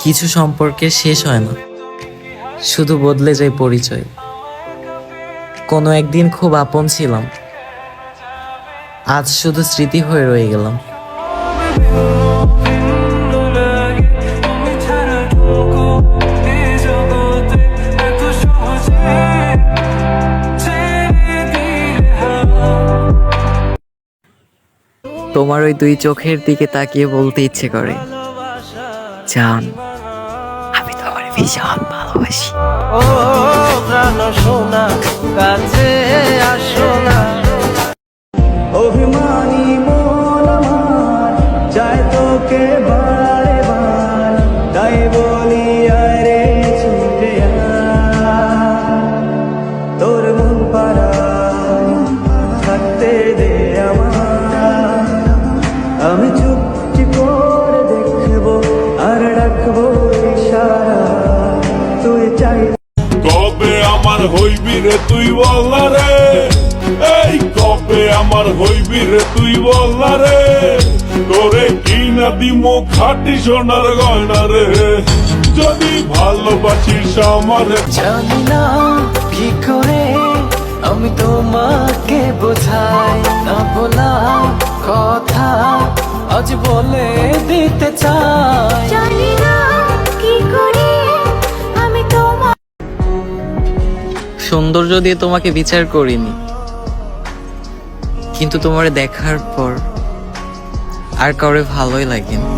কিছু সম্পর্কের শেষ হয় না, শুধু বদলে যায় পরিচয়। কোনো একদিন খুব আপন ছিলাম, আজ শুধু স্মৃতি হয়ে রয়ে গেলাম। তোমার ওই দুই চোখের দিকে তাকিয়ে বলতে ইচ্ছে করে, জান, আমি তোমার ভীষণ ভালোবাসি। ও প্রাণ সোনা, কাছে আসো না। অভিমানী মন আমার চায় তোকে বারে বার, তাই বলি আরে ছুটে তোর মন পাড়ায় থাকতে দে আমার। আমি চুপটি করে দেখবো আর রাখবো ইশারা, তুই চাই। কবে আমার হইবি রে তুই বললা রে, এই কবে আমার হইবি রে তুই বললা রে, তোরে কিনা দিমো খাটি সোনার গয়না রে, যদি ভালোবাসিস আমার। জানি না কি করে আমি তোমাকে বোঝাই, না বলা কথা আজ বলে দিতে চাই। জানি না কি করে আমি তোমার সৌন্দর্য দিয়ে তোমাকে বিচার করিনি, কিন্তু তোমারে দেখার পর আর কাউরে ভালোই লাগেনি।